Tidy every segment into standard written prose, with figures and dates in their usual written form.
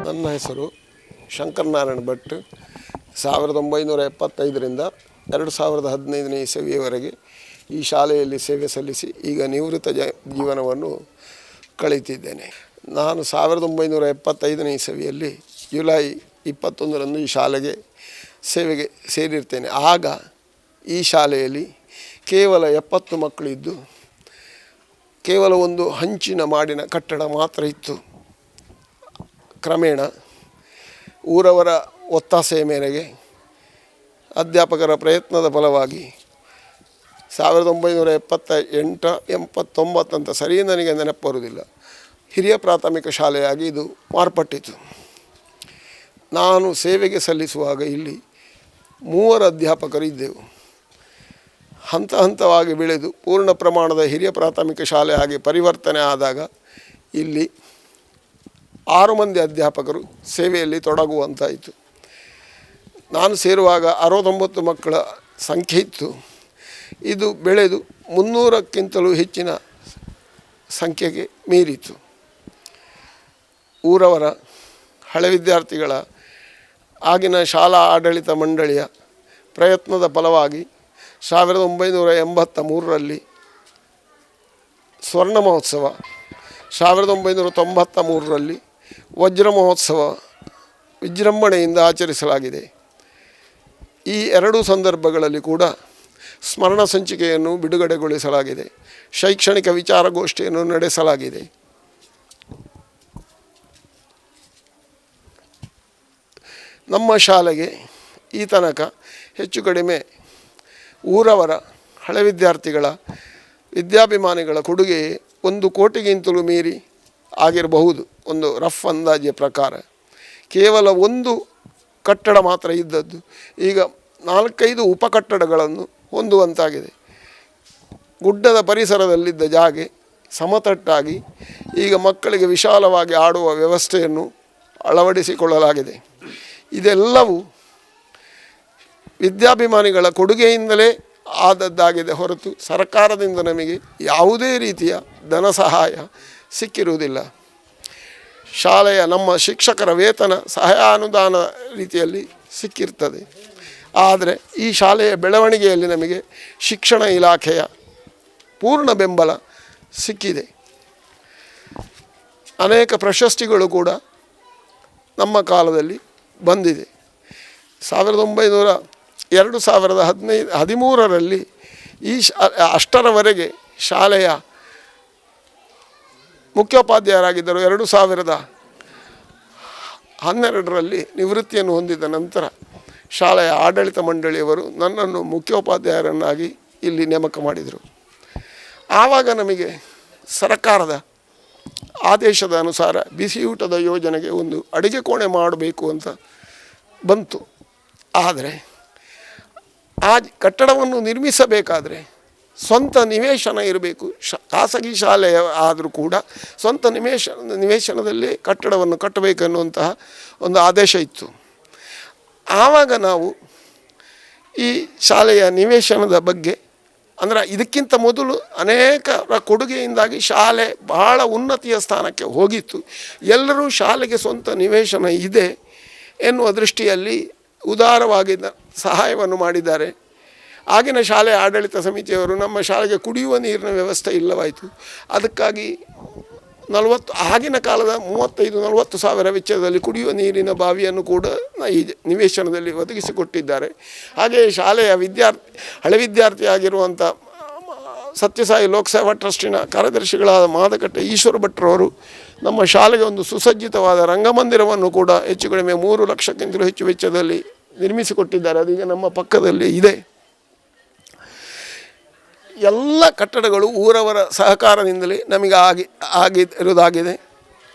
ನನ್ನ ಹೆಸರು ಶಂಕರನಾರಾಯಣ ಭಟ್. 1975ರಿಂದ 2015ನೇ ಇಸವಿಯವರೆಗೆ ಈ ಶಾಲೆಯಲ್ಲಿ ಸೇವೆ ಸಲ್ಲಿಸಿ ಈಗ ನಿವೃತ್ತ ಜೀವನವನ್ನು ಕಳೆಯುತ್ತಿದ್ದೇನೆ. ನಾನು 1975ನೇ ಇಸವಿಯಲ್ಲಿ ಜುಲೈ 21ರಂದು ಈ ಶಾಲೆಗೆ ಸೇವೆಗೆ ಸೇರಿರ್ತೇನೆ. ಆಗ ಈ ಶಾಲೆಯಲ್ಲಿ ಕೇವಲ 70 ಮಕ್ಕಳಿದ್ದು ಕೇವಲ ಒಂದು ಹಂಚಿನ ಮಾಡಿನ ಕಟ್ಟಡ ಮಾತ್ರ ಇತ್ತು. ಕ್ರಮೇಣ ಊರವರ ಒತ್ತಾಸೆಯ ಮೇರೆಗೆ ಅಧ್ಯಾಪಕರ ಪ್ರಯತ್ನದ ಫಲವಾಗಿ 1978, 89 ಅಂತ ಸರಿ ನನಗೆ ನೆನಪು ಬರುವುದಿಲ್ಲ, ಹಿರಿಯ ಪ್ರಾಥಮಿಕ ಶಾಲೆಯಾಗಿ ಇದು ಮಾರ್ಪಟ್ಟಿತು. ನಾನು ಸೇವೆಗೆ ಸಲ್ಲಿಸುವಾಗ ಇಲ್ಲಿ 3 ಅಧ್ಯಾಪಕರು ಇದ್ದೆವು. ಹಂತ ಹಂತವಾಗಿ ಬೆಳೆದು ಪೂರ್ಣ ಪ್ರಮಾಣದ ಹಿರಿಯ ಪ್ರಾಥಮಿಕ ಶಾಲೆ ಆಗಿ ಪರಿವರ್ತನೆ ಆದಾಗ ಇಲ್ಲಿ 6 ಮಂದಿ ಅಧ್ಯಾಪಕರು ಸೇವೆಯಲ್ಲಿ ತೊಡಗುವಂತಾಯಿತು. ನಾನು ಸೇರುವಾಗ 69 ಮಕ್ಕಳ ಸಂಖ್ಯೆ ಇತ್ತು. ಇದು ಬೆಳೆದು 300ಕ್ಕಿಂತಲೂ ಹೆಚ್ಚಿನ ಸಂಖ್ಯೆಗೆ ಮೀರಿತು. ಊರವರ ಹಳೆ ವಿದ್ಯಾರ್ಥಿಗಳ ಆಗಿನ ಶಾಲಾ ಆಡಳಿತ ಮಂಡಳಿಯ ಪ್ರಯತ್ನದ ಫಲವಾಗಿ 1983ರಲ್ಲಿ ಸ್ವರ್ಣ ಮಹೋತ್ಸವ, 1993ರಲ್ಲಿ ವಜ್ರ ಮಹೋತ್ಸವ ವಿಜೃಂಭಣೆಯಿಂದ ಆಚರಿಸಲಾಗಿದೆ. ಈ 2 ಸಂದರ್ಭಗಳಲ್ಲಿ ಕೂಡ ಸ್ಮರಣ ಸಂಚಿಕೆಯನ್ನು ಬಿಡುಗಡೆಗೊಳಿಸಲಾಗಿದೆ. ಶೈಕ್ಷಣಿಕ ವಿಚಾರಗೋಷ್ಠಿಯನ್ನು ನಡೆಸಲಾಗಿದೆ. ನಮ್ಮ ಶಾಲೆಗೆ ಈ ತನಕ ಹೆಚ್ಚು ಕಡಿಮೆ ಊರವರ ಹಳೆ ವಿದ್ಯಾರ್ಥಿಗಳ ವಿದ್ಯಾಭಿಮಾನಿಗಳ ಕೊಡುಗೆ 1 ಕೋಟಿಗಿಂತಲೂ ಮೀರಿ ಆಗಿರಬಹುದು. ಒಂದು ರಫ್ ಅಂದಾಜಿನ ಪ್ರಕಾರ ಕೇವಲ 1 ಕಟ್ಟಡ ಮಾತ್ರ ಇದ್ದದ್ದು ಈಗ 4-5 ಉಪಕಟ್ಟಡಗಳನ್ನು ಹೊಂದುವಂತಾಗಿದೆ. ಗುಡ್ಡದ ಪರಿಸರದಲ್ಲಿದ್ದ ಜಾಗೆ ಸಮತಟ್ಟಾಗಿ ಈಗ ಮಕ್ಕಳಿಗೆ ವಿಶಾಲವಾಗಿ ಆಡುವ ವ್ಯವಸ್ಥೆಯನ್ನು ಅಳವಡಿಸಿಕೊಳ್ಳಲಾಗಿದೆ. ಇದೆಲ್ಲವೂ ವಿದ್ಯಾಭಿಮಾನಿಗಳ ಕೊಡುಗೆಯಿಂದಲೇ ಆದದ್ದಾಗಿದೆ ಹೊರತು ಸರ್ಕಾರದಿಂದ ನಮಗೆ ಯಾವುದೇ ರೀತಿಯ ಧನ ಸಹಾಯ ಸಿಕ್ಕಿರುವುದಿಲ್ಲ. ಶಾಲೆಯ ನಮ್ಮ ಶಿಕ್ಷಕರ ವೇತನ ಸಹಾಯ ಅನುದಾನ ರೀತಿಯಲ್ಲಿ ಸಿಕ್ಕಿರ್ತದೆ. ಆದರೆ ಈ ಶಾಲೆಯ ಬೆಳವಣಿಗೆಯಲ್ಲಿ ನಮಗೆ ಶಿಕ್ಷಣ ಇಲಾಖೆಯ ಪೂರ್ಣ ಬೆಂಬಲ ಸಿಕ್ಕಿದೆ. ಅನೇಕ ಪ್ರಶಸ್ತಿಗಳು ಕೂಡ ನಮ್ಮ ಕಾಲದಲ್ಲಿ ಬಂದಿದೆ. 2013ರಲ್ಲಿ ಅಷ್ಟರವರೆಗೆ ಶಾಲೆಯ ಮುಖ್ಯೋಪಾಧ್ಯಾಯರಾಗಿದ್ದರು. 2012ರಲ್ಲಿ ನಿವೃತ್ತಿಯನ್ನು ಹೊಂದಿದ ನಂತರ ಶಾಲೆಯ ಆಡಳಿತ ಮಂಡಳಿಯವರು ನನ್ನನ್ನು ಮುಖ್ಯೋಪಾಧ್ಯಾಯರನ್ನಾಗಿ ಇಲ್ಲಿ ನೇಮಕ ಮಾಡಿದರು. ಆವಾಗ ನಮಗೆ ಸರ್ಕಾರದ ಆದೇಶದ ಅನುಸಾರ ಬಿಸಿಯೂಟದ ಯೋಜನೆಗೆ ಒಂದು ಅಡುಗೆ ಕೋಣೆ ಮಾಡಬೇಕು ಅಂತ ಬಂತು. ಆದರೆ ಆ ಕಟ್ಟಡವನ್ನು ನಿರ್ಮಿಸಬೇಕಾದರೆ ಸ್ವಂತ ನಿವೇಶನ ಇರಬೇಕು. ಖಾಸಗಿ ಶಾಲೆಯ ಆದರೂ ಕೂಡ ಸ್ವಂತ ನಿವೇಶನದಲ್ಲಿ ಕಟ್ಟಡವನ್ನು ಕಟ್ಟಬೇಕನ್ನುವಂತಹ ಒಂದು ಆದೇಶ ಇತ್ತು. ಆವಾಗ ನಾವು ಈ ಶಾಲೆಯ ನಿವೇಶನದ ಬಗ್ಗೆ ಅಂದರೆ ಇದಕ್ಕಿಂತ ಮೊದಲು ಅನೇಕರ ಕೊಡುಗೆಯಿಂದಾಗಿ ಶಾಲೆ ಬಹಳ ಉನ್ನತಿಯ ಸ್ಥಾನಕ್ಕೆ ಹೋಗಿತ್ತು. ಎಲ್ಲರೂ ಶಾಲೆಗೆ ಸ್ವಂತ ನಿವೇಶನ ಇದೆ ಎನ್ನುವ ದೃಷ್ಟಿಯಲ್ಲಿ ಉದಾರವಾಗಿ ಸಹಾಯವನ್ನು ಮಾಡಿದ್ದಾರೆ. ಆಗಿನ ಶಾಲೆಯ ಆಡಳಿತ ಸಮಿತಿಯವರು ನಮ್ಮ ಶಾಲೆಗೆ ಕುಡಿಯುವ ನೀರಿನ ವ್ಯವಸ್ಥೆ ಇಲ್ಲವಾಯಿತು. ಅದಕ್ಕಾಗಿ ಆಗಿನ ಕಾಲದ 35-40 ಸಾವಿರ ವೆಚ್ಚದಲ್ಲಿ ಕುಡಿಯುವ ನೀರಿನ ಬಾವಿಯನ್ನು ಕೂಡ ಈ ನಿವೇಶನದಲ್ಲಿ ಒದಗಿಸಿಕೊಟ್ಟಿದ್ದಾರೆ. ಹಾಗೆಯೇ ಶಾಲೆಯ ಹಳೆ ವಿದ್ಯಾರ್ಥಿಯಾಗಿರುವಂಥ ಸತ್ಯಸಾಯಿ ಲೋಕಸೇವಾ ಟ್ರಸ್ಟಿನ ಕಾರ್ಯದರ್ಶಿಗಳಾದ ಮಾದಕಟ್ಟೆ ಈಶ್ವರ ಭಟ್ರವರು ನಮ್ಮ ಶಾಲೆಗೆ ಒಂದು ಸುಸಜ್ಜಿತವಾದ ರಂಗಮಂದಿರವನ್ನು ಕೂಡ ಹೆಚ್ಚು ಕಡಿಮೆ 3 ಲಕ್ಷಕ್ಕಿಂತಲೂ ಹೆಚ್ಚು ವೆಚ್ಚದಲ್ಲಿ ನಿರ್ಮಿಸಿಕೊಟ್ಟಿದ್ದಾರೆ. ಅದೀಗ ನಮ್ಮ ಪಕ್ಕದಲ್ಲಿ ಇದೆ. ಎಲ್ಲ ಕಟ್ಟಡಗಳು ಊರವರ ಸಹಕಾರದಿಂದಲೇ ನಮಗೆ ಆಗಿರುವುದಾಗಿದೆ.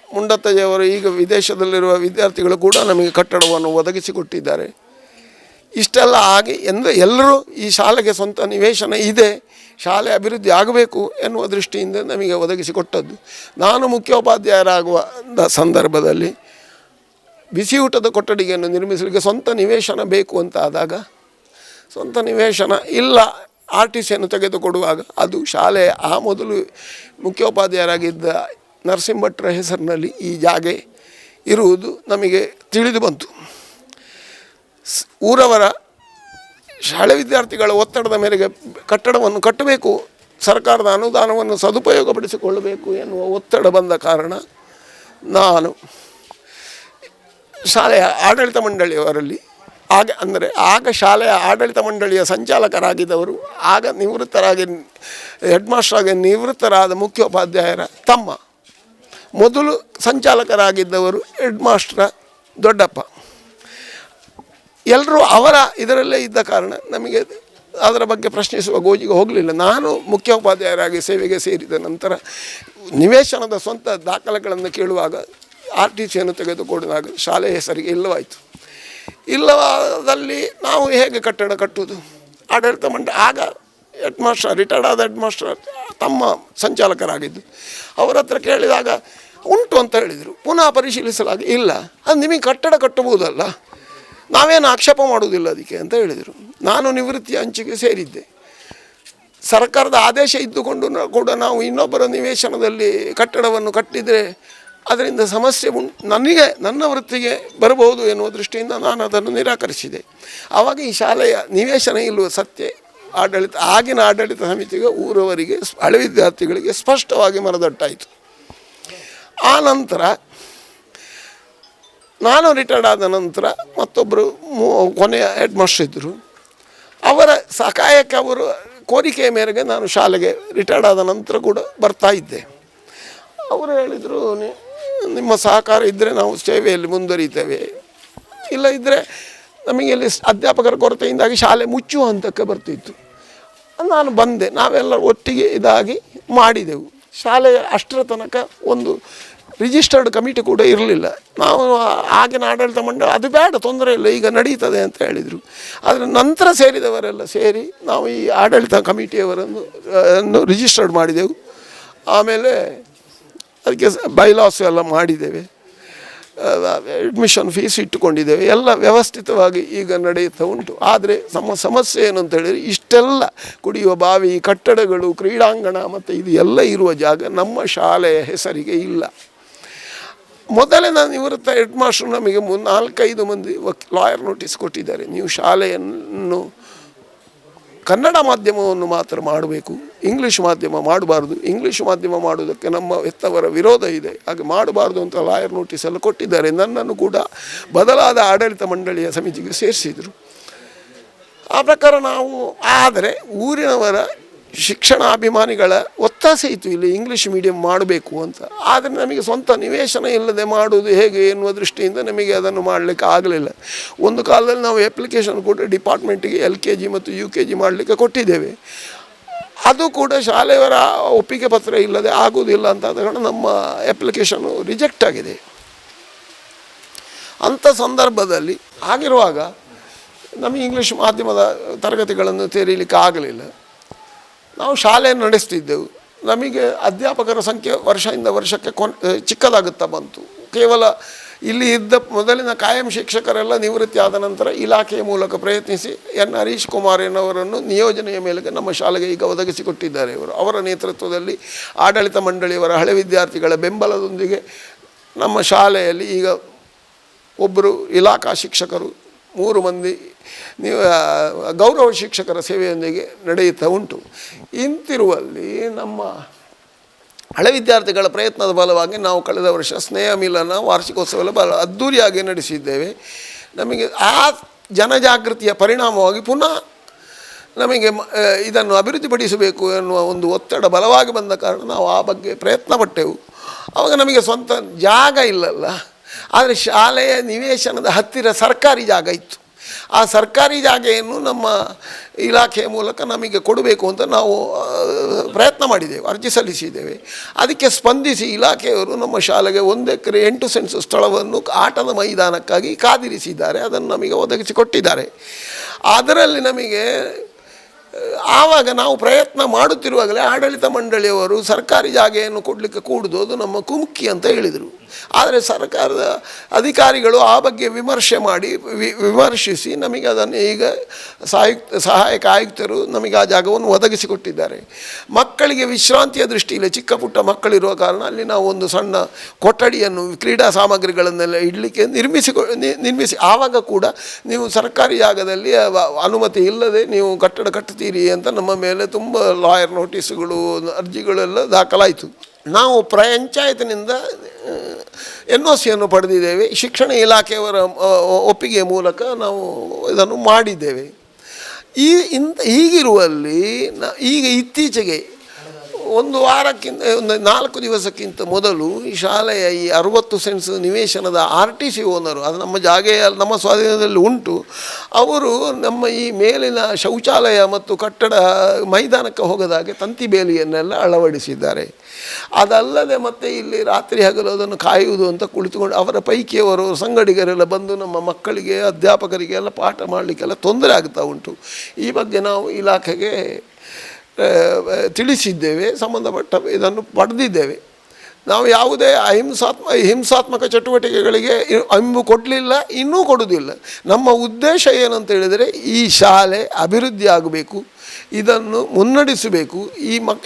ಮುಂಡತ್ತಯ್ಯವರು ಈಗ ವಿದೇಶದಲ್ಲಿರುವ ವಿದ್ಯಾರ್ಥಿಗಳು ಕೂಡ ನಮಗೆ ಕಟ್ಟಡವನ್ನು ಒದಗಿಸಿಕೊಟ್ಟಿದ್ದಾರೆ. ಇಷ್ಟೆಲ್ಲ ಆಗಿ ಎಲ್ಲರೂ ಈ ಶಾಲೆಗೆ ಸ್ವಂತ ನಿವೇಶನ ಇದೆ, ಶಾಲೆ ಅಭಿವೃದ್ಧಿ ಆಗಬೇಕು ಎನ್ನುವ ದೃಷ್ಟಿಯಿಂದ ನಮಗೆ ಒದಗಿಸಿಕೊಟ್ಟದ್ದು. ನಾನು ಮುಖ್ಯೋಪಾಧ್ಯಾಯರಾಗುವ ಸಂದರ್ಭದಲ್ಲಿ ಬಿಸಿಯೂಟದ ಕೊಠಡಿಯನ್ನು ನಿರ್ಮಿಸಲಿಕ್ಕೆ ಸ್ವಂತ ನಿವೇಶನ ಬೇಕು ಅಂತ ಆದಾಗ ಸ್ವಂತ ನಿವೇಶನ ಇಲ್ಲ, RTCಯನ್ನು ತೆಗೆದುಕೊಡುವಾಗ ಅದು ಶಾಲೆಯ ಮೊದಲು ಮುಖ್ಯೋಪಾಧ್ಯಾಯರಾಗಿದ್ದ ನರಸಿಂಹ ಭಟ್ರ ಹೆಸರಿನಲ್ಲಿ ಈ ಜಾಗೆ ಇರುವುದು ನಮಗೆ ತಿಳಿದು ಬಂತು. ಊರವರ ಶಾಲೆ ವಿದ್ಯಾರ್ಥಿಗಳ ಒತ್ತಡದ ಮೇರೆಗೆ ಕಟ್ಟಡವನ್ನು ಕಟ್ಟಬೇಕು, ಸರ್ಕಾರದ ಅನುದಾನವನ್ನು ಸದುಪಯೋಗಪಡಿಸಿಕೊಳ್ಳಬೇಕು ಎನ್ನುವ ಒತ್ತಡ ಬಂದ ಕಾರಣ ನಾನು ಶಾಲೆಯ ಆಡಳಿತ ಮಂಡಳಿಯವರಲ್ಲಿ ಆಗ ಶಾಲೆಯ ಆಡಳಿತ ಮಂಡಳಿಯ ಸಂಚಾಲಕರಾಗಿದ್ದವರು, ಆಗ ನಿವೃತ್ತರಾಗಿ ಹೆಡ್ ಮಾಸ್ಟರಾಗಿ ನಿವೃತ್ತರಾದ ಮುಖ್ಯೋಪಾಧ್ಯಾಯರ ತಮ್ಮ, ಮೊದಲು ಸಂಚಾಲಕರಾಗಿದ್ದವರು ಹೆಡ್ ಮಾಸ್ಟರ ದೊಡ್ಡಪ್ಪ, ಎಲ್ಲರೂ ಅವರ ಇದರಲ್ಲೇ ಇದ್ದ ಕಾರಣ ನಮಗೆ ಅದರ ಬಗ್ಗೆ ಪ್ರಶ್ನಿಸುವ ಗೋಜಿಗೆ ಹೋಗಲಿಲ್ಲ. ನಾನು ಮುಖ್ಯೋಪಾಧ್ಯಾಯರಾಗಿ ಸೇವೆಗೆ ಸೇರಿದ ನಂತರ ನಿವೇಶನದ ಸ್ವಂತ ದಾಖಲೆಗಳನ್ನು ಕೇಳುವಾಗ RTCಯನ್ನು ತೆಗೆದುಕೊಂಡಾಗ ಶಾಲೆ ಹೆಸರಿಗೆ ಇಲ್ಲವಾಯಿತು. ಇಲ್ಲವಾದಲ್ಲಿ ನಾವು ಹೇಗೆ ಕಟ್ಟಡ ಕಟ್ಟುವುದು? ಆಡಳಿತ ಆಗ ಹೆಡ್ ಮಾಸ್ಟರ್, ರಿಟೈರ್ಡ್ ಆದ ಹೆಡ್ ಮಾಸ್ಟರ್ ತಮ್ಮ ಸಂಚಾಲಕರಾಗಿದ್ದು, ಅವರ ಹತ್ರ ಕೇಳಿದಾಗ ಉಂಟು ಅಂತ ಹೇಳಿದರು. ಪುನಃ ಪರಿಶೀಲಿಸಲಾಗಿ ಇಲ್ಲ, ಅದು ನಿಮಗೆ ಕಟ್ಟಡ ಕಟ್ಟಬಹುದಲ್ಲ, ನಾವೇನು ಆಕ್ಷೇಪ ಮಾಡುವುದಿಲ್ಲ ಅದಕ್ಕೆ ಅಂತ ಹೇಳಿದರು. ನಾನು ನಿವೃತ್ತಿ ಅಂಚಿಗೆ ಸೇರಿದ್ದೆ. ಸರ್ಕಾರದ ಆದೇಶ ಇದ್ದುಕೊಂಡು ಕೂಡ ನಾವು ಇನ್ನೊಬ್ಬರ ನಿವೇಶನದಲ್ಲಿ ಕಟ್ಟಡವನ್ನು ಕಟ್ಟಿದರೆ ಅದರಿಂದ ಸಮಸ್ಯೆ ನನಗೆ, ನನ್ನ ವೃತ್ತಿಗೆ ಬರಬಹುದು ಎನ್ನುವ ದೃಷ್ಟಿಯಿಂದ ನಾನು ಅದನ್ನು ನಿರಾಕರಿಸಿದೆ. ಆವಾಗ ಈ ಶಾಲೆಯ ನಿವೇಶನ ಇಲ್ಲುವ ಸತ್ಯ ಆಗಿನ ಆಡಳಿತ ಸಮಿತಿಗೆ, ಊರವರಿಗೆ, ಹಳೆ ವಿದ್ಯಾರ್ಥಿಗಳಿಗೆ ಸ್ಪಷ್ಟವಾಗಿ ಮನದಟ್ಟಾಯಿತು. ಆ ನಂತರ ನಾನು ರಿಟೈರ್ಡ್ ಆದ ನಂತರ ಮತ್ತೊಬ್ಬರು ಕೊನೆಯ ಹೆಡ್ ಮಾಸ್ಟರ್ ಇದ್ದರು. ಅವರ ಸಹಾಯಕ್ಕೆ, ಅವರು ಕೋರಿಕೆಯ ಮೇರೆಗೆ ನಾನು ಶಾಲೆಗೆ ರಿಟೈರ್ಡ್ ಆದ ನಂತರ ಕೂಡ ಬರ್ತಾ ಇದ್ದೆ. ಅವರು ಹೇಳಿದರು, ನಿಮ್ಮ ಸಹಕಾರ ಇದ್ದರೆ ನಾವು ಸೇವೆಯಲ್ಲಿ ಮುಂದುವರಿತೇವೆ, ಇಲ್ಲ ಇದ್ದರೆ ನಮಗೆ ಇಲ್ಲಿ ಅಧ್ಯಾಪಕರ ಕೊರತೆಯಿಂದಾಗಿ ಶಾಲೆ ಮುಚ್ಚುವ ಹಂತಕ್ಕೆ ಬರ್ತಿತ್ತು. ನಾನು ಬಂದೆ, ನಾವೆಲ್ಲ ಒಟ್ಟಿಗೆ ಇದಾಗಿ ಮಾಡಿದೆವು. ಶಾಲೆಯ ಅಷ್ಟರ ತನಕ ಒಂದು ರಿಜಿಸ್ಟರ್ಡ್ ಕಮಿಟಿ ಕೂಡ ಇರಲಿಲ್ಲ. ನಾವು ಆಗಿನ ಆಡಳಿತ ಮಂಡಳಿ ಅದು ಬೇಡ, ತೊಂದರೆ ಇಲ್ಲ, ಈಗ ನಡೀತದೆ ಅಂತ ಹೇಳಿದರು. ಅದರ ನಂತರ ಸೇರಿದವರೆಲ್ಲ ಸೇರಿ ನಾವು ಈ ಆಡಳಿತ ಕಮಿಟಿಯವರನ್ನು ರಿಜಿಸ್ಟರ್ಡ್ ಮಾಡಿದೆವು. ಆಮೇಲೆ ಅದಕ್ಕೆ ಬೈಲಾಸ್ ಎಲ್ಲ ಮಾಡಿದ್ದೇವೆ, ಅಡ್ಮಿಷನ್ ಫೀಸ್ ಇಟ್ಟುಕೊಂಡಿದ್ದೇವೆ, ಎಲ್ಲ ವ್ಯವಸ್ಥಿತವಾಗಿ ಈಗ ನಡೆಯುತ್ತಾ ಉಂಟು. ಆದರೆ ನಮ್ಮ ಸಮಸ್ಯೆ ಏನು ಅಂತ ಹೇಳಿದರೆ, ಇಷ್ಟೆಲ್ಲ ಕುಡಿಯುವ ಬಾವಿ, ಕಟ್ಟಡಗಳು, ಕ್ರೀಡಾಂಗಣ ಮತ್ತು ಇದು ಎಲ್ಲ ಇರುವ ಜಾಗ ನಮ್ಮ ಶಾಲೆಯ ಹೆಸರಿಗೆ ಇಲ್ಲ. ಮೊದಲೇ ನಾನು ನಿವೃತ್ತ ಹೆಡ್ ಮಾಸ್ಟರ್ ನಮಗೆ 4-5 ಮಂದಿ ಲಾಯರ್ ನೋಟಿಸ್ ಕೊಟ್ಟಿದ್ದಾರೆ, ನೀವು ಶಾಲೆಯನ್ನು ಕನ್ನಡ ಮಾಧ್ಯಮವನ್ನು ಮಾತ್ರ ಮಾಡಬೇಕು, ಇಂಗ್ಲೀಷ್ ಮಾಧ್ಯಮ ಮಾಡಬಾರ್ದು, ಇಂಗ್ಲೀಷ್ ಮಾಧ್ಯಮ ಮಾಡುವುದಕ್ಕೆ ನಮ್ಮ ಹೆತ್ತವರ ವಿರೋಧ ಇದೆ, ಹಾಗೆ ಮಾಡಬಾರ್ದು ಅಂತ ಲಾಯರ್ ನೋಟಿಸ್ ಎಲ್ಲ ಕೊಟ್ಟಿದ್ದಾರೆ. ನನ್ನನ್ನು ಕೂಡ ಬದಲಾದ ಆಡಳಿತ ಮಂಡಳಿಯ ಸಮಿತಿಗೆ ಸೇರಿಸಿದರು. ಆ ಪ್ರಕಾರ ನಾವು, ಆದರೆ ಊರಿನವರ ಶಿಕ್ಷಣಾಭಿಮಾನಿಗಳ ಒತ್ತಾಸೆ ಇತ್ತು ಇಲ್ಲಿ ಇಂಗ್ಲೀಷ್ ಮೀಡಿಯಂ ಮಾಡಬೇಕು ಅಂತ. ಆದರೆ ನಮಗೆ ಸ್ವಂತ ನಿವೇಶನ ಇಲ್ಲದೆ ಮಾಡುವುದು ಹೇಗೆ ಎನ್ನುವ ದೃಷ್ಟಿಯಿಂದ ನಮಗೆ ಅದನ್ನು ಮಾಡಲಿಕ್ಕೆ ಆಗಲಿಲ್ಲ. ಒಂದು ಕಾಲದಲ್ಲಿ ನಾವು ಅಪ್ಲಿಕೇಶನ್ ಕೂಡ ಡಿಪಾರ್ಟ್ಮೆಂಟಿಗೆ LKG ಮತ್ತು UKG ಮಾಡಲಿಕ್ಕೆ ಕೊಟ್ಟಿದ್ದೇವೆ. ಅದು ಕೂಡ ಶಾಲೆಯವರ ಒಪ್ಪಿಗೆ ಪತ್ರ ಇಲ್ಲದೆ ಆಗುವುದಿಲ್ಲ ಅಂತ ಆದ ಕಾರಣ ನಮ್ಮ ಅಪ್ಲಿಕೇಶನ್ನು ರಿಜೆಕ್ಟ್ ಆಗಿದೆ. ಅಂಥ ಸಂದರ್ಭದಲ್ಲಿ ಆಗಿರುವಾಗ ನಮಗೆ ಇಂಗ್ಲೀಷ್ ಮಾಧ್ಯಮದ ತರಗತಿಗಳನ್ನು ತೆರೀಲಿಕ್ಕೆ ಆಗಲಿಲ್ಲ. ನಾವು ಶಾಲೆಯನ್ನು ನಡೆಸ್ತಿದ್ದೆವು. ನಮಗೆ ಅಧ್ಯಾಪಕರ ಸಂಖ್ಯೆ ವರ್ಷದಿಂದ ವರ್ಷಕ್ಕೆ ಚಿಕ್ಕದಾಗುತ್ತಾ ಬಂತು. ಕೇವಲ ಇಲ್ಲಿ ಇದ್ದ ಮೊದಲಿನ ಕಾಯಂ ಶಿಕ್ಷಕರೆಲ್ಲ ನಿವೃತ್ತಿ ಆದ ನಂತರ ಇಲಾಖೆಯ ಮೂಲಕ ಪ್ರಯತ್ನಿಸಿ ಹರೀಶ್ ಕುಮಾರ್ ಎನ್ನುವರನ್ನು ನಿಯೋಜನೆಯ ಮೇಲೆಗೆ ನಮ್ಮ ಶಾಲೆಗೆ ಈಗ ಒದಗಿಸಿಕೊಟ್ಟಿದ್ದಾರೆ. ಅವರ ನೇತೃತ್ವದಲ್ಲಿ ಆಡಳಿತ ಮಂಡಳಿಯವರ ಹಳೆ ವಿದ್ಯಾರ್ಥಿಗಳ ಬೆಂಬಲದೊಂದಿಗೆ ನಮ್ಮ ಶಾಲೆಯಲ್ಲಿ ಈಗ ಒಬ್ಬರು ಇಲಾಖಾ ಶಿಕ್ಷಕರು, 3 ಮಂದಿ ಗೌರವ ಶಿಕ್ಷಕರ ಸೇವೆಯೊಂದಿಗೆ ನಡೆಯುತ್ತಾ ಉಂಟು. ಇಂತಿರುವಲ್ಲಿ ನಮ್ಮ ಹಳೆ ವಿದ್ಯಾರ್ಥಿಗಳ ಪ್ರಯತ್ನದ ಫಲವಾಗಿ ನಾವು ಕಳೆದ ವರ್ಷ ಸ್ನೇಹ ಮಿಲನ ವಾರ್ಷಿಕೋತ್ಸವ ಬಹಳ ಅದ್ಧೂರಿಯಾಗಿ ನಡೆಸಿದ್ದೇವೆ. ನಮಗೆ ಆ ಜನಜಾಗೃತಿಯ ಪರಿಣಾಮವಾಗಿ ಪುನಃ ನಮಗೆ ಇದನ್ನು ಅಭಿವೃದ್ಧಿಪಡಿಸಬೇಕು ಎನ್ನುವ ಒಂದು ಒತ್ತಡ ಬಲವಾಗಿ ಬಂದ ಕಾರಣ ನಾವು ಆ ಬಗ್ಗೆ ಪ್ರಯತ್ನ ಪಟ್ಟೆವು. ಆವಾಗ ನಮಗೆ ಸ್ವಂತ ಜಾಗ ಇಲ್ಲಲ್ಲ, ಆದರೆ ಶಾಲೆಯ ನಿವೇಶನದ ಹತ್ತಿರ ಸರ್ಕಾರಿ ಜಾಗ ಇತ್ತು. ಆ ಸರ್ಕಾರಿ ಜಾಗೆಯನ್ನು ನಮ್ಮ ಇಲಾಖೆಯ ಮೂಲಕ ನಮಗೆ ಕೊಡಬೇಕು ಅಂತ ನಾವು ಪ್ರಯತ್ನ ಮಾಡಿದ್ದೇವೆ, ಅರ್ಜಿ ಸಲ್ಲಿಸಿದ್ದೇವೆ. ಅದಕ್ಕೆ ಸ್ಪಂದಿಸಿ ಇಲಾಖೆಯವರು ನಮ್ಮ ಶಾಲೆಗೆ 1 ಎಕರೆ 8 ಸೆಂಟ್ಸ್ ಸ್ಥಳವನ್ನು ಆಟದ ಮೈದಾನಕ್ಕಾಗಿ ಕಾದಿರಿಸಿದ್ದಾರೆ, ಅದನ್ನು ನಮಗೆ ಒದಗಿಸಿಕೊಟ್ಟಿದ್ದಾರೆ. ಅದರಲ್ಲಿ ನಮಗೆ ಆವಾಗ ನಾವು ಪ್ರಯತ್ನ ಮಾಡುತ್ತಿರುವಾಗಲೇ ಆಡಳಿತ ಮಂಡಳಿಯವರು ಸರ್ಕಾರಿ ಜಾಗೆಯನ್ನು ಕೊಡಲಿಕ್ಕೆ ಕೂಡುದು, ಅದು ನಮ್ಮ ಕುಮುಕ್ಕಿ ಅಂತ ಹೇಳಿದರು. ಆದರೆ ಸರ್ಕಾರದ ಅಧಿಕಾರಿಗಳು ಆ ಬಗ್ಗೆ ವಿಮರ್ಶಿಸಿ ನಮಗೆ ಅದನ್ನು ಈಗ ಸಹಾಯಕ ಆಯುಕ್ತರು ನಮಗೆ ಆ ಜಾಗವನ್ನು ಒದಗಿಸಿಕೊಟ್ಟಿದ್ದಾರೆ. ಮತ್ತು ಮಕ್ಕಳಿಗೆ ವಿಶ್ರಾಂತಿಯ ದೃಷ್ಟಿಯಲ್ಲಿ ಚಿಕ್ಕ ಪುಟ್ಟ ಮಕ್ಕಳಿರುವ ಕಾರಣ ಅಲ್ಲಿ ನಾವು ಒಂದು ಸಣ್ಣ ಕೊಠಡಿಯನ್ನು ಕ್ರೀಡಾ ಸಾಮಗ್ರಿಗಳನ್ನೆಲ್ಲ ಇಡಲಿಕ್ಕೆ ನಿರ್ಮಿಸಿ ಆವಾಗ ಕೂಡ ನೀವು ಸರ್ಕಾರಿ ಜಾಗದಲ್ಲಿ ಅನುಮತಿ ಇಲ್ಲದೆ ನೀವು ಕಟ್ಟಡ ಕಟ್ಟುತ್ತೀರಿ ಅಂತ ನಮ್ಮ ಮೇಲೆ ತುಂಬ ಲಾಯರ್ ನೋಟಿಸ್ಗಳು ಅರ್ಜಿಗಳೆಲ್ಲ ದಾಖಲಾಯಿತು. ನಾವು ಪಂಚಾಯತ್ನಿಂದ NOCಯನ್ನು ಪಡೆದಿದ್ದೇವೆ. ಶಿಕ್ಷಣ ಇಲಾಖೆಯವರ ಒಪ್ಪಿಗೆಯ ಮೂಲಕ ನಾವು ಇದನ್ನು ಮಾಡಿದ್ದೇವೆ. ಹೀಗಿರುವಲ್ಲಿ ಈಗ ಇತ್ತೀಚೆಗೆ ಒಂದು ವಾರಕ್ಕಿಂತ ಒಂದು 4 ದಿವಸಕ್ಕಿಂತ ಮೊದಲು ಈ ಶಾಲೆಯ ಈ 60 ಸೆಂಟ್ಸ್ ನಿವೇಶನದ RTC ಓನರು, ಅದು ನಮ್ಮ ನಮ್ಮ ಸ್ವಾಧೀನದಲ್ಲಿ ಉಂಟು, ಅವರು ನಮ್ಮ ಈ ಮೇಲಿನ ಶೌಚಾಲಯ ಮತ್ತು ಕಟ್ಟಡ ಮೈದಾನಕ್ಕೆ ಹೋಗದಾಗೆ ತಂತಿ ಬೇಲಿಯನ್ನೆಲ್ಲ ಅಳವಡಿಸಿದ್ದಾರೆ. ಅದಲ್ಲದೆ ಮತ್ತೆ ಇಲ್ಲಿ ರಾತ್ರಿ ಹಗಲು ಅದನ್ನು ಕಾಯುವುದು ಅಂತ ಕುಳಿತುಕೊಂಡು ಅವರ ಪೈಕಿಯವರು ಸಂಗಡಿಗರೆಲ್ಲ ಬಂದು ನಮ್ಮ ಮಕ್ಕಳಿಗೆ ಅಧ್ಯಾಪಕರಿಗೆ ಎಲ್ಲ ಪಾಠ ಮಾಡಲಿಕ್ಕೆಲ್ಲ ತೊಂದರೆ ಆಗ್ತಾ ಉಂಟು. ಈ ಬಗ್ಗೆ ನಾವು ಇಲಾಖೆಗೆ ತಿಳಿಸಿದ್ದೇವೆ, ಸಂಬಂಧಪಟ್ಟ ಇದನ್ನು ಪಡೆದಿದ್ದೇವೆ. ನಾವು ಯಾವುದೇ ಹಿಂಸಾತ್ಮಕ ಚಟುವಟಿಕೆಗಳಿಗೆ ಅಂಬು ಕೊಡಲಿಲ್ಲ, ಇನ್ನೂ ಕೊಡುವುದಿಲ್ಲ. ನಮ್ಮ ಉದ್ದೇಶ ಏನಂತ ಹೇಳಿದರೆ ಈ ಶಾಲೆ ಅಭಿವೃದ್ಧಿ ಆಗಬೇಕು, ಇದನ್ನು ಮುನ್ನಡೆಸಬೇಕು,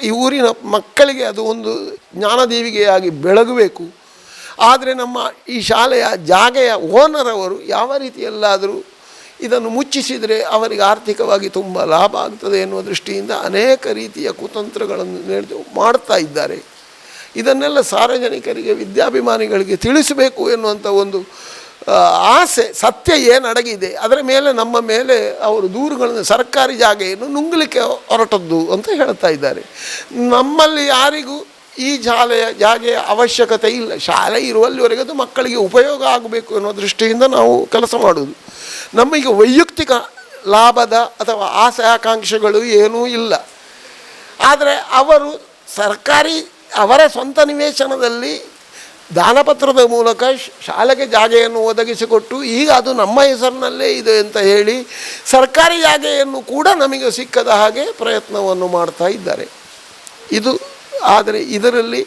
ಈ ಊರಿನ ಮಕ್ಕಳಿಗೆ ಅದು ಒಂದು ಜ್ಞಾನದೀವಿಗೆಯಾಗಿ ಬೆಳಗಬೇಕು. ಆದರೆ ನಮ್ಮ ಈ ಶಾಲೆಯ ಜಾಗೆಯ ಓನರ್ ಅವರು ಯಾವ ರೀತಿಯಲ್ಲಾದರೂ ಇದನ್ನು ಮುಚ್ಚಿಸಿದರೆ ಅವರಿಗೆ ಆರ್ಥಿಕವಾಗಿ ತುಂಬ ಲಾಭ ಆಗ್ತದೆ ಎನ್ನುವ ದೃಷ್ಟಿಯಿಂದ ಅನೇಕ ರೀತಿಯ ಕುತಂತ್ರಗಳನ್ನು ಮಾಡ್ತಾ ಇದ್ದಾರೆ. ಇದನ್ನೆಲ್ಲ ಸಾರ್ವಜನಿಕರಿಗೆ, ವಿದ್ಯಾಭಿಮಾನಿಗಳಿಗೆ ತಿಳಿಸಬೇಕು ಎನ್ನುವಂಥ ಒಂದು ಆಸೆ, ಸತ್ಯ ಏನಡಗಿದೆ ಅದರ ಮೇಲೆ ನಮ್ಮ ಮೇಲೆ ಅವರು ದೂರುಗಳನ್ನು ಸರ್ಕಾರಿ ಜಾಗೆಯನ್ನು ನುಂಗಲಿಕ್ಕೆ ಹೊರಟದ್ದು ಅಂತ ಹೇಳ್ತಾ ಇದ್ದಾರೆ. ನಮ್ಮಲ್ಲಿ ಯಾರಿಗೂ ಈ ಜಾಗೆಯ ಅವಶ್ಯಕತೆ ಇಲ್ಲ. ಶಾಲೆ ಇರುವಲ್ಲಿವರೆಗೆ ಅದು ಮಕ್ಕಳಿಗೆ ಉಪಯೋಗ ಆಗಬೇಕು ಎನ್ನುವ ದೃಷ್ಟಿಯಿಂದ ನಾವು ಕೆಲಸ ಮಾಡುವುದು. ನಮಗೆ ವೈಯಕ್ತಿಕ ಲಾಭದ ಅಥವಾ ಆಸೆ ಆಕಾಂಕ್ಷೆಗಳು ಏನೂ ಇಲ್ಲ. ಆದರೆ ಅವರು ಅವರ ಸ್ವಂತ ನಿವೇಶನದಲ್ಲಿ ದಾನಪತ್ರದ ಮೂಲಕ ಶಾಲೆಗೆ ಜಾಗೆಯನ್ನು ಒದಗಿಸಿಕೊಟ್ಟು ಈಗ ಅದು ನಮ್ಮ ಹೆಸರಿನಲ್ಲೇ ಇದೆ ಅಂತ ಹೇಳಿ ಸರ್ಕಾರಿ ಜಾಗೆಯನ್ನು ಕೂಡ ನಮಗೆ ಸಿಕ್ಕದ ಹಾಗೆ ಪ್ರಯತ್ನವನ್ನು ಮಾಡ್ತಾ ಇದ್ದಾರೆ. ಆದರೆ ಇದರಲ್ಲಿ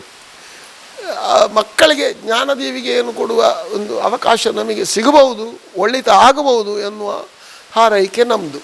ಮಕ್ಕಳಿಗೆ ಜ್ಞಾನದೀವಿಗೆಯನ್ನು ಕೊಡುವ ಒಂದು ಅವಕಾಶ ನಮಗೆ ಸಿಗಬಹುದು, ಒಳಿತ ಆಗಬಹುದು ಎನ್ನುವ ಹಾರೈಕೆ ನಮ್ಮದು.